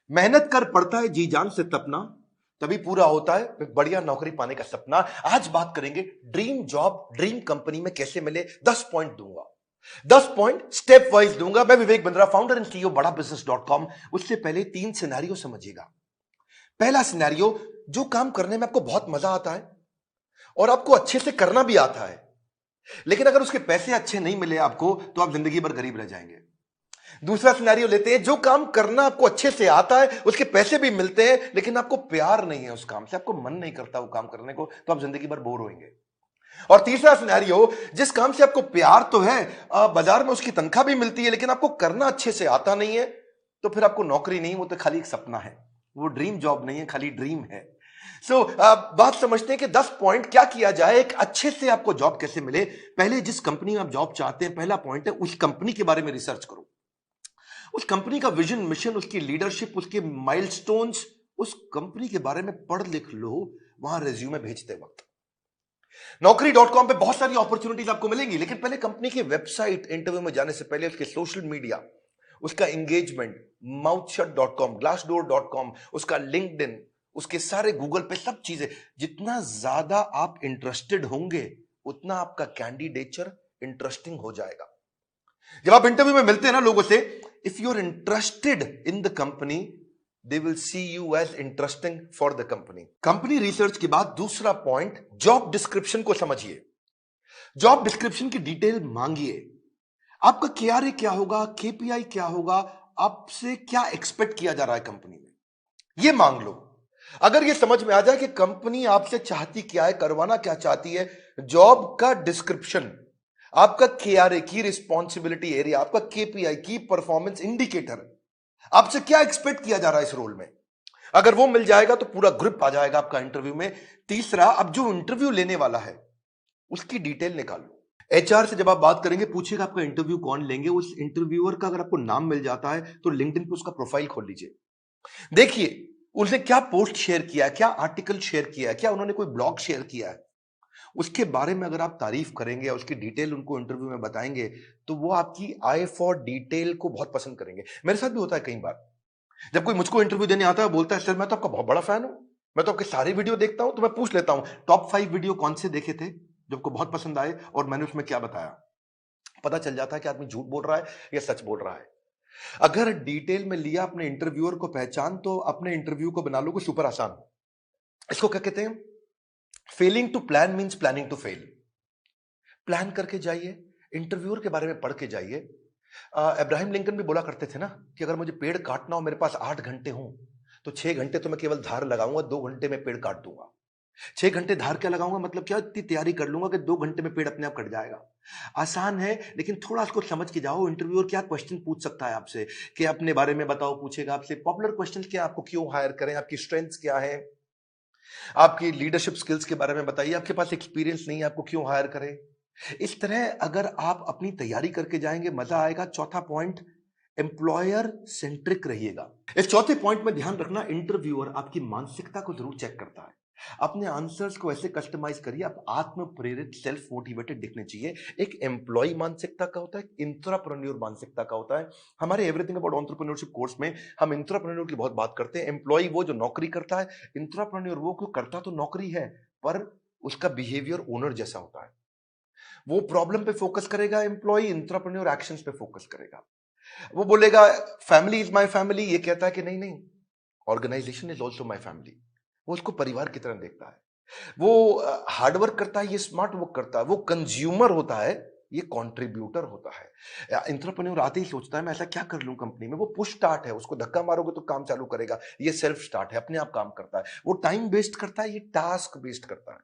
मेहनत कर पड़ता है जी जान से तपना, तभी पूरा होता है एक बढ़िया नौकरी पाने का सपना। आज बात करेंगे ड्रीम जॉब ड्रीम कंपनी में कैसे मिले। 10 पॉइंट दूंगा, 10 पॉइंट स्टेप वाइज दूंगा। मैं Vivek Bindra, founder and CEO बड़ा बिजनेस डॉट कॉम। उससे पहले 3 सिनेरियो समझिएगा। पहला सिनेरियो, जो काम करने में आपको बहुत मजा आता है और आपको अच्छे से करना भी आता है, लेकिन अगर उसके पैसे अच्छे नहीं मिले आपको तो आप जिंदगी भर गरीब रह जाएंगे। दूसरा सिनेरियो लेते हैं, जो काम करना आपको अच्छे से आता है, उसके पैसे भी मिलते हैं, लेकिन आपको प्यार नहीं है उस काम से, आपको मन नहीं करता वो काम करने को, तो आप जिंदगी भर बोर होंगे। और तीसरा सिनेरियो, जिस काम से आपको प्यार तो है, बाजार में उसकी तनख्वाह भी मिलती है, लेकिन आपको करना अच्छे से आता नहीं है, तो फिर आपको नौकरी नहीं, वो तो खाली एक सपना है, वो ड्रीम जॉब नहीं है, खाली ड्रीम है। सो बात समझते हैं कि 10 पॉइंट क्या किया जाए, एक अच्छे से आपको जॉब कैसे मिले। पहले जिस कंपनी में आप जॉब चाहते हैं, पहला पॉइंट है उस कंपनी के बारे में रिसर्च करो। उस कंपनी का विजन, मिशन, उसकी लीडरशिप, उसके माइलस्टोन्स, उस कंपनी के बारे में पढ़ लिख लो वहां रिज्यूमे भेजते वक्त। Naukri.com पे बहुत सारी अपॉर्चुनिटीज आपको मिलेंगी, लेकिन पहले कंपनी की वेबसाइट, इंटरव्यू में जाने से पहले उसके सोशल मीडिया, उसका एंगेजमेंट, mouthshut.com, glassdoor.com, उसका लिंक्डइन, उसके सारे गूगल पे सब चीजें, जितना ज्यादा आप इंटरेस्टेड होंगे उतना आपका कैंडिडेचर इंटरेस्टिंग हो जाएगा। जब आप इंटरव्यू में मिलते हैं ना लोगों से, if you are interested in the company, they will see you as interesting for the company. Company research के बाद दूसरा पॉइंट, जॉब डिस्क्रिप्शन को समझिए। जॉब डिस्क्रिप्शन की डिटेल मांगिए। आपका केआरए क्या होगा, केपीआई क्या होगा, आपसे क्या एक्सपेक्ट किया जा रहा है कंपनी में, यह मांग लो। अगर यह समझ में आ जाए कि कंपनी आपसे चाहती क्या है, करवाना क्या चाहती है, जॉब का डिस्क्रिप्शन, आपका केआरए की रिस्पॉन्सिबिलिटी एरिया, आपका केपीआई की परफॉर्मेंस इंडिकेटर, आपसे क्या एक्सपेक्ट किया जा रहा है इस रोल में, अगर वो मिल जाएगा तो पूरा ग्रिप आ जाएगा आपका इंटरव्यू में। तीसरा, अब जो इंटरव्यू लेने वाला है उसकी डिटेल निकालो। एचआर से जब आप बात करेंगे, पूछेगा आपका इंटरव्यू कौन लेंगे, उस इंटरव्यूअर का अगर आपको नाम मिल जाता है तो लिंक्डइन पे उसका प्रोफाइल खोल लीजिए। देखिए उसने क्या पोस्ट शेयर किया है, क्या आर्टिकल शेयर किया है, क्या उन्होंने कोई ब्लॉग शेयर किया है, उसके बारे में अगर आप तारीफ करेंगे, उसकी डिटेल उनको इंटरव्यू में बताएंगे, तो वो आपकी आई फॉर डिटेल को बहुत पसंद करेंगे। मेरे साथ भी होता है कई बार, जब कोई मुझको इंटरव्यू देने आता है, बोलता है सर मैं तो आपका बहुत बड़ा फैन हूं, मैं तो आपके सारे वीडियो देखता हूं, तो मैं पूछ लेता हूं टॉप 5 वीडियो कौन से देखे थे जो आपको बहुत पसंद आए और मैंने उसमें क्या बताया। पता चल जाता है कि आदमी झूठ बोल रहा है या सच बोल रहा है। अगर डिटेल में लिया अपने इंटरव्यूअर को पहचान, तो अपने इंटरव्यू को बना लोगे सुपर आसान। इसको क्या कहते हैं, failing to plan means planning to fail. Plan करके जाइए, इंटरव्यूअर के बारे में पढ़ के जाइए। अब्राहम लिंकन भी बोला करते थे ना कि अगर मुझे पेड़ काटना हो, मेरे पास 8 घंटे हो, तो 6 घंटे तो मैं केवल धार लगाऊंगा, 2 घंटे में पेड़ काट दूंगा। 6 घंटे धार क्या लगाऊंगा, मतलब क्या, इतनी तैयारी कर लूंगा कि 2 घंटे में पेड़ अपने आप कट जाएगा। आसान है, लेकिन थोड़ा इसको समझ के जाओ। इंटरव्यूअर क्या क्वेश्चन पूछ सकता है आपसे, कि अपने बारे में बताओ, पूछेगा आपसे पॉपुलर क्वेश्चन क्या, आपको क्यों हायर करें, आपकी स्ट्रेंथ्स क्या है, आपकी लीडरशिप स्किल्स के बारे में बताइए, आपके पास एक्सपीरियंस नहीं है, आपको क्यों हायर करें। इस तरह अगर आप अपनी तैयारी करके जाएंगे, मजा आएगा। चौथा पॉइंट, एम्प्लॉयर सेंट्रिक रहिएगा। इस चौथे पॉइंट में ध्यान रखना, इंटरव्यूअर आपकी मानसिकता को जरूर चेक करता है। अपने आंसर्स को ऐसे कस्टमाइज करिए, आप आत्म प्रेरित, सेल्फ मोटिवेटेड दिखने चाहिए। एक एम्प्लॉय मानसिकता का होता है, इंट्राप्रेन्योर मानसिकता का होता है। हमारे एवरीथिंग अबाउट एंटरप्रेन्योरशिप कोर्स में हम इंट्राप्रेन्योर की बहुत बात करते हैं। एम्प्लॉय वो जो नौकरी करता है, इंट्राप्रेन्योर वो क्यों करता तो नौकरी है, पर उसका बिहेवियर ओनर जैसा होता है। वो प्रॉब्लम पे फोकस करेगा, एम्प्लॉय इंट्राप्रेन्योर एक्शंस पे फोकस करेगा। वो बोलेगा फैमिली इज माय फैमिली, ये कहता है कि नहीं नहीं, organisation is also my family. वो उसको परिवार की तरह देखता है। वो हार्डवर्क करता है, ये स्मार्ट वर्क करता है। वो कंज्यूमर होता है, ये कंट्रीब्यूटर होता है। एंटरप्रेन्योर आते ही सोचता है मैं ऐसा क्या कर लूं कंपनी में। वो पुश स्टार्ट है, उसको धक्का मारोगे तो काम चालू करेगा। ये सेल्फ स्टार्ट है, अपने आप काम करता है। वो टाइम वेस्ट करता है, ये टास्क वेस्ट करता है।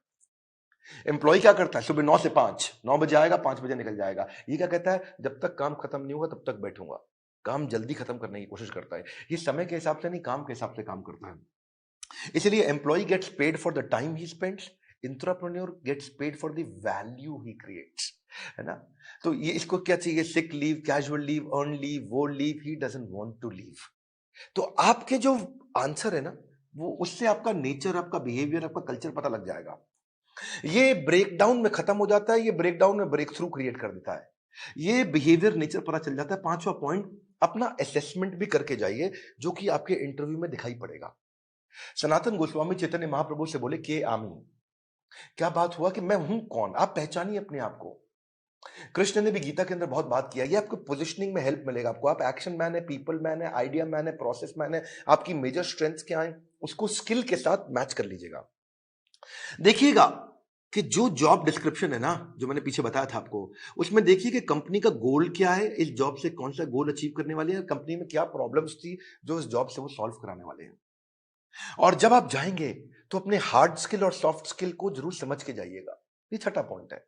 एम्प्लॉय क्या करता है, सुबह 9 से 5, 9 बजे आएगा, 5 बजे निकल जाएगा। ये क्या कहता है, जब तक काम खत्म नहीं होगा तब तक बैठूंगा। काम जल्दी खत्म करने की कोशिश करता है। ये समय के हिसाब से नहीं, काम के हिसाब से काम करता है। इसलिए employee gets paid for the time he spends, intrapreneur gets paid for the value he creates, है ना। तो ये इसको क्या चाहिए, sick leave, casual leave, earn leave, वो leave he doesn't want to leave. तो आपके जो आंसर है ना, वो उससे आपका नेचर, आपका बिहेवियर, आपका कल्चर पता लग जाएगा। ये ब्रेकडाउन में खत्म हो जाता है, ये ब्रेकडाउन में ब्रेक थ्रू क्रिएट कर देता है। ये बिहेवियर नेचर पता चल जाता है। पांचवा पॉइंट, अपना असेसमेंट भी करके जाइए, जो कि आपके इंटरव्यू में दिखाई पड़ेगा। सनातन गोस्वामी चैतन्य महाप्रभु से बोले के आमी, क्या बात हुआ कि मैं हूं कौन, आप पहचानिए अपने आप को। कृष्ण ने भी गीता के अंदर बहुत बात किया, ये आपको पोजिशनिंग में हेल्प मिलेगा आपको। आप एक्शन मैन है, पीपल मैन है, आइडिया मैन है, प्रोसेस मैन है, आपकी मेजर स्ट्रेंथ्स क्या है, उसको स्किल के साथ मैच कर लीजिएगा। देखिएगा कि जो जॉब डिस्क्रिप्शन है ना, जो मैंने पीछे बताया था आपको, उसमें देखिए कि कंपनी का गोल क्या है, इस जॉब से कौन सा गोल अचीव करने वाले हैं, कंपनी में क्या प्रॉब्लम्स थी जो इस जॉब से वो सॉल्व कराने वाले हैं। और जब आप जाएंगे तो अपने हार्ड स्किल और सॉफ्ट स्किल को जरूर समझ के जाइएगा। ये छठा पॉइंट है।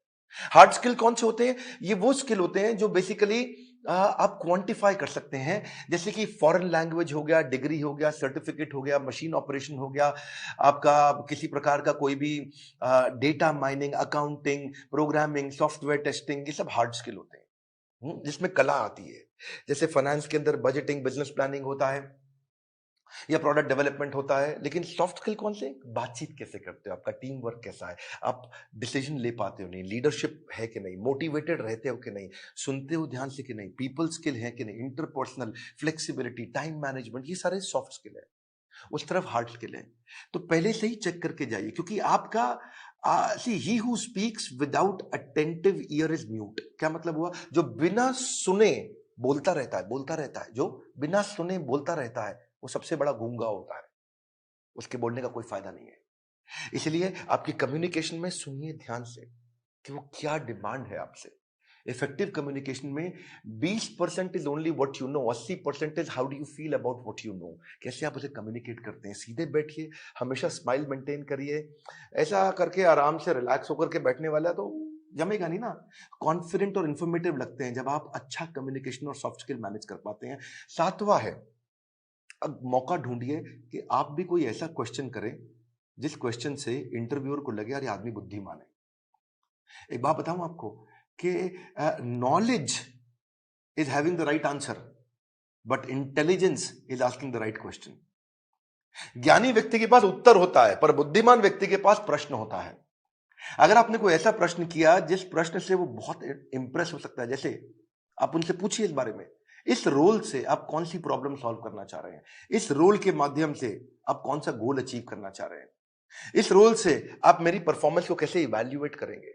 हार्ड स्किल कौन से होते हैं? ये वो स्किल होते हैं जो बेसिकली आप क्वांटिफाई कर सकते हैं, जैसे कि फॉरेन लैंग्वेज हो गया, डिग्री हो गया, सर्टिफिकेट हो गया, मशीन ऑपरेशन हो गया, आपका किसी प्रकार का कोई भी data mining, accounting, programming, software testing, ये सब हार्ड स्किल होते हैं। जिसमें कला आती है। जैसे फाइनेंस के अंदर बजटिंग, बिजनेस प्लानिंग होता है या प्रोडक्ट डेवलपमेंट होता है। लेकिन सॉफ्ट स्किल कौन से? बातचीत कैसे करते हो, आपका टीम वर्क कैसा है, आप डिसीजन ले पाते हो नहीं, लीडरशिप है कि नहीं, मोटिवेटेड रहते हो कि नहीं, सुनते हो ध्यान से कि नहीं, पीपल स्किल है कि नहीं, इंटरपर्सनल फ्लेक्सिबिलिटी, टाइम मैनेजमेंट, ये सारे सॉफ्ट स्किल है। उस तरफ हार्ड स्किल है। तो पहले से ही चेक करके जाइए, क्योंकि आपका see he who speaks without attentive ear is mute. क्या मतलब हुआ? जो बिना सुने बोलता रहता है, बोलता रहता है, जो बिना सुने बोलता रहता है, वो सबसे बड़ा गूंगा होता है। उसके बोलने का कोई फायदा नहीं है। इसलिए आपकी कम्युनिकेशन में सुनिए ध्यान से कि वो क्या डिमांड है आपसे। इफेक्टिव कम्युनिकेशन में 20% is only what you know, 80% is how do you feel about what you know. कैसे आप उसे कम्युनिकेट करते हैं। सीधे बैठिए, हमेशा स्माइल मेंटेन करिए। ऐसा करके आराम से रिलैक्स होकर के बैठने वाला तो जमेगा नहीं ना। कॉन्फिडेंट और इंफॉर्मेटिव लगते हैं जब आप अच्छा कम्युनिकेशन और सॉफ्ट स्किल मैनेज कर पाते हैं। सातवां है, अब मौका ढूंढिए कि आप भी कोई ऐसा क्वेश्चन करें जिस क्वेश्चन से इंटरव्यूअर को लगे यार ये आदमी बुद्धिमान है। एक बात बताऊं आपको कि knowledge is having the right answer, but intelligence is asking the right question. ज्ञानी व्यक्ति के पास उत्तर होता है, पर बुद्धिमान व्यक्ति के पास प्रश्न होता है। अगर आपने कोई ऐसा प्रश्न किया जिस प्रश्न से वो बहुत इंप्रेस हो सकता है, जैसे आप उनसे पूछिए इस बारे में, इस रोल से आप कौन सी प्रॉब्लम सॉल्व करना चाह रहे हैं, इस रोल के माध्यम से आप कौन सा गोल अचीव करना चाह रहे हैं, इस रोल से आप मेरी परफॉर्मेंस को कैसे इवैल्यूएट करेंगे।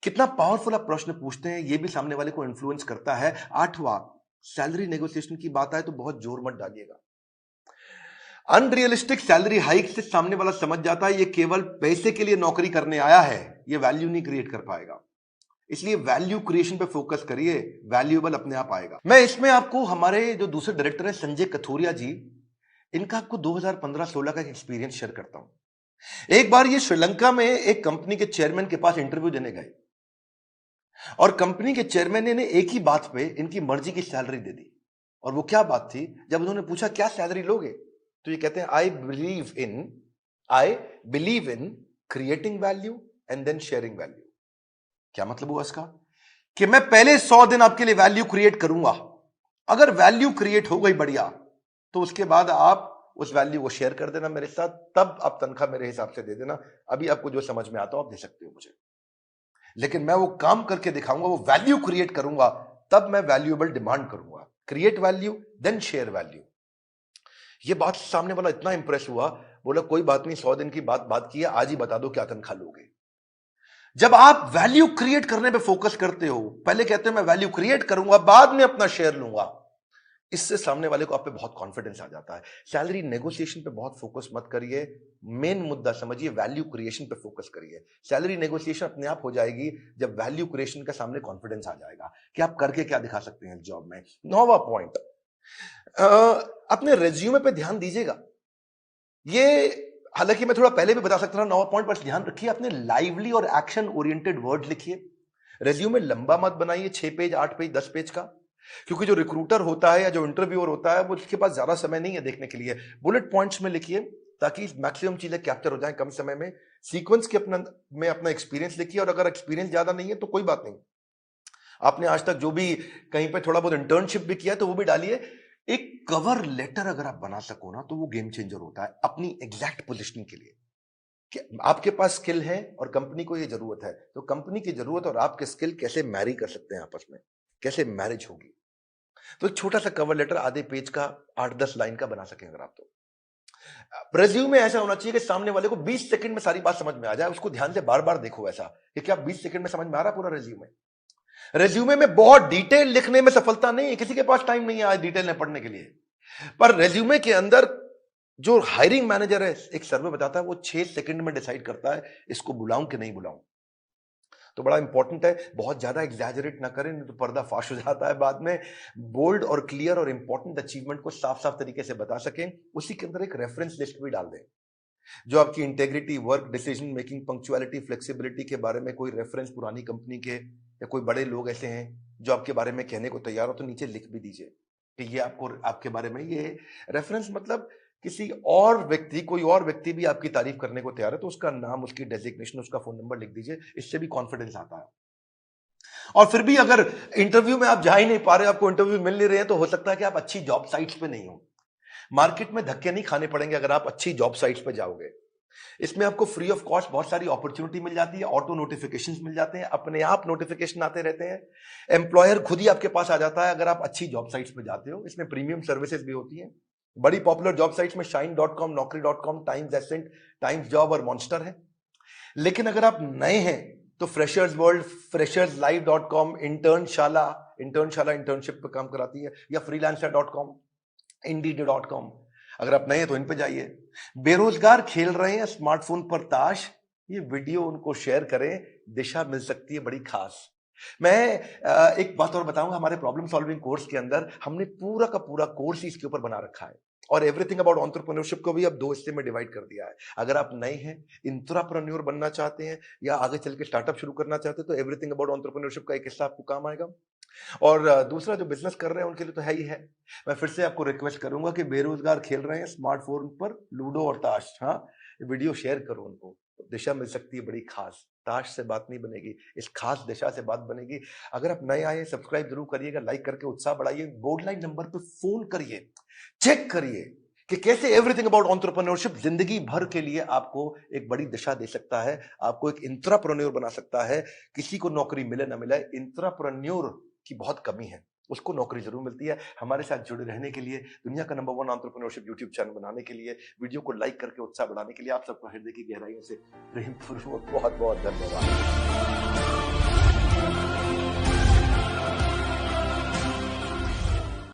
कितना पावरफुल आप प्रश्न पूछते हैं, यह भी सामने वाले को इन्फ्लुएंस करता है। आठवां, सैलरी नेगोशिएशन की बात आए तो बहुत जोर मत डालिएगा। अनरियलिस्टिक सैलरी हाइक से सामने वाला समझ जाता है ये केवल पैसे के लिए नौकरी करने आया है, ये वैल्यू नहीं क्रिएट कर पाएगा। इसलिए वैल्यू क्रिएशन पे फोकस करिए, वैल्यूएबल अपने आप आएगा। मैं इसमें आपको हमारे जो दूसरे डायरेक्टर हैं संजय कथोरिया जी, इनका आपको 2015-16 का एक्सपीरियंस शेयर करता हूं। एक बार ये श्रीलंका में एक कंपनी के चेयरमैन के पास इंटरव्यू देने गए और कंपनी के चेयरमैन ने एक ही बात पे इनकी मर्जी की सैलरी दे दी। और वो क्या बात थी? जब उन्होंने पूछा क्या सैलरी लोगे, तो ये कहते हैं I believe in creating value and then sharing value. क्या मतलब हुआ इसका? कि मैं पहले 100 दिन आपके लिए वैल्यू क्रिएट करूंगा, अगर वैल्यू क्रिएट हो गई बढ़िया, तो उसके बाद आप उस वैल्यू को शेयर कर देना मेरे साथ, तब आप तनख्वाह मेरे हिसाब से दे देना। अभी आपको जो समझ में आता हो आप दे सकते हो मुझे, लेकिन मैं वो काम करके दिखाऊंगा, वो वैल्यू क्रिएट करूंगा, तब मैं वैल्यूएबल डिमांड करूंगा। Create value then share value. ये बात सामने वाला इतना इंप्रेस हुआ, बोला कोई बात नहीं, 100 दिन की बात की है, आज ही बता दो क्या तनख्वाह लोगे। जब आप वैल्यू क्रिएट करने पे फोकस करते हो, पहले कहते हो मैं वैल्यू क्रिएट करूंगा, बाद में अपना शेयर लूंगा, इससे सामने वाले को आप पे बहुत कॉन्फिडेंस आ जाता है। सैलरी नेगोशिएशन पे बहुत फोकस मत करिए, मेन मुद्दा समझिए, वैल्यू क्रिएशन पे फोकस करिए। सैलरी नेगोशिएशन अपने आप हो जाएगी जब वैल्यू क्रिएशन का सामने कॉन्फिडेंस आ जाएगा कि आप करके क्या दिखा सकते हैं जॉब में। 9वां पॉइंट, अपने रेज्यूमे पे ध्यान दीजिएगा। ये हालांकि मैं थोड़ा पहले भी बता सकता था 9वां पॉइंट, पर ध्यान रखिए अपने लाइवली और एक्शन ओरिएंटेड वर्ड लिखिए। रेज्यूमे लंबा मत बनाइए, 6 पेज 8 पेज 10 पेज का, क्योंकि जो रिक्रूटर होता है या जो इंटरव्यूअर होता है वो उसके पास ज्यादा समय नहीं है देखने के लिए। बुलेट पॉइंट्स में लिखिए ताकि मैक्सिमम चीजें कैप्चर हो जाएं कम समय में। सीक्वेंस के अपना एक्सपीरियंस लिखिए, और अगर एक्सपीरियंस ज्यादा नहीं है तो कोई बात नहीं, आपने आज तक जो भी कहीं पे थोड़ा बहुत इंटर्नशिप भी किया तो वो भी डालिए। एक कवर लेटर अगर आप बना सको ना तो वो गेम चेंजर होता है अपनी एग्जैक्ट पोजिशनिंग के लिए, कि आपके पास स्किल है और कंपनी को ये जरूरत है, तो कंपनी की जरूरत और आपके स्किल कैसे मैरी कर सकते हैं आपस में, कैसे मैरिज होगी। तो एक छोटा सा कवर लेटर आधे पेज का 8-10 लाइन का बना सकें अगर आप तो। रेज्यूमे ऐसा होना चाहिए कि सामने वाले को 20 सेकंड में सारी बात समझ में आ जाए, उसको ध्यान से बार-बार देखो ऐसा, कि क्या 20 सेकंड में समझ में आ रहा है पूरा रेज्यूमे? रेज्यूमे में बहुत डिटेल लिखने में सफलता नहीं है, किसी के पास टाइम नहीं है आज डिटेल में पढ़ने के लिए। पर रेज्यूमे के अंदर जो हायरिंग मैनेजर है, एक सर्वे बताता है वो 6 सेकंड में डिसाइड करता है इसको बुलाऊं कि नहीं बुलाऊं। तो बड़ा इंपॉर्टेंट है, बहुत ज्यादा एग्जैजरेट ना करें, नहीं तो पर्दा फाश हो जाता है बाद में। बोल्ड और क्लियर और इंपॉर्टेंट अचीवमेंट को साफ साफ तरीके से बता सकें, उसी के अंदर एक रेफरेंस लिस्ट भी डाल दें। जो आपकी integrity, work, decision making, punctuality, flexibility के बारे में कोई रेफरेंस पुरानी कंपनी के या कोई बड़े लोग ऐसे हैं जो आपके बारे में कहने को तैयार हो, तो नीचे लिख भी दीजिए कि ये आपको आपके बारे में ये रेफरेंस, मतलब किसी और व्यक्ति, कोई और व्यक्ति भी आपकी तारीफ करने को तैयार है तो उसका नाम, उसकी डेजिग्नेशन, उसका फोन नंबर लिख दीजिए। इससे भी कॉन्फिडेंस आता है। और फिर भी अगर इंटरव्यू में आप जा ही नहीं पा रहे, आपको इंटरव्यू मिल नहीं रहे हैं, तो हो सकता है कि आप अच्छी जॉब साइट्स पे नहीं हो। मार्केट में धक्के नहीं खाने पड़ेंगे अगर आप अच्छी जॉब साइट्स पे जाओगे। इसमें आपको फ्री ऑफ कॉस्ट बहुत सारी अपॉर्चुनिटी मिल जाती है, ऑटो नोटिफिकेशंस मिल जाते हैं, अपने आप नोटिफिकेशन आते रहते हैं, एम्प्लॉयर खुद ही आपके पास आ जाता है अगर आप अच्छी जॉब साइट्स पे जाते हो। इसमें प्रीमियम सर्विसेज भी होती हैं। बड़ी पॉपुलर जॉब साइट्स में shine.com, naukri.com, Times Ascent, Times Job और मॉन्स्टर है। लेकिन अगर आप नए हैं तो freshers world, fresherslive.com, Internshala internship पे काम कराती है, या freelancer.com, indeed.com। अगर आप नए हैं तो इन पे जाइए। बेरोजगार खेल रहे हैं स्मार्टफोन पर ताश, ये वीडियो उनको शेयर करें, दिशा मिल सकती है बड़ी खास। मैं एक बात और बताऊंगा, हमारे प्रॉब्लम सॉल्विंग कोर्स के अंदर हमने पूरा का पूरा कोर्स इसके ऊपर बना रखा है, और एवरीथिंग अबाउट एंटरप्रेन्योरशिप को भी अब 2 हिस्से में डिवाइड कर दिया है। अगर आप नए हैं, इंट्राप्रेन्योर बनना चाहते हैं, या आगे चल के स्टार्टअप शुरू करना चाहते हैं, तो एवरीथिंग अबाउट एंटरप्रेन्योरशिप का एक हिस्सा आपको काम आएगा। और दूसरा जो बिजनेस कर रहे हैं उनके लिए तो है ही है। मैं फिर से आपको रिक्वेस्ट करूंगा कि बेरोजगार खेल रहे हैं स्मार्टफोन पर लूडो और ताश, हाँ, वीडियो शेयर करो उनको, दिशा मिल सकती है बड़ी खास। ताश से बात नहीं बनेगी, इस खास दिशा से बात बनेगी। अगर आप नए आए, सब्सक्राइब जरूर करिएगा, लाइक करके उत्साह बढ़ाइए, बोर्ड लाइन नंबर पे फोन करिए, चेक करिए कि कैसे एवरीथिंग अबाउट एंटरप्रेन्योरशिप जिंदगी भर के लिए आपको एक बड़ी दिशा दे सकता है, आपको एक इंट्राप्रेन्योर बना सकता है। किसी को नौकरी मिले ना मिले, इंट्राप्रेन्योर की बहुत कमी है, उसको नौकरी जरूर मिलती है। हमारे साथ जुड़े रहने के लिए, दुनिया का नंबर 1 एंटरप्रेन्योरशिप यूट्यूब चैनल बनाने के लिए, वीडियो को लाइक करके उत्साह बढ़ाने के लिए आप सबको हृदय की गहराइयों से प्रेम पूर्वक बहुत बहुत धन्यवाद।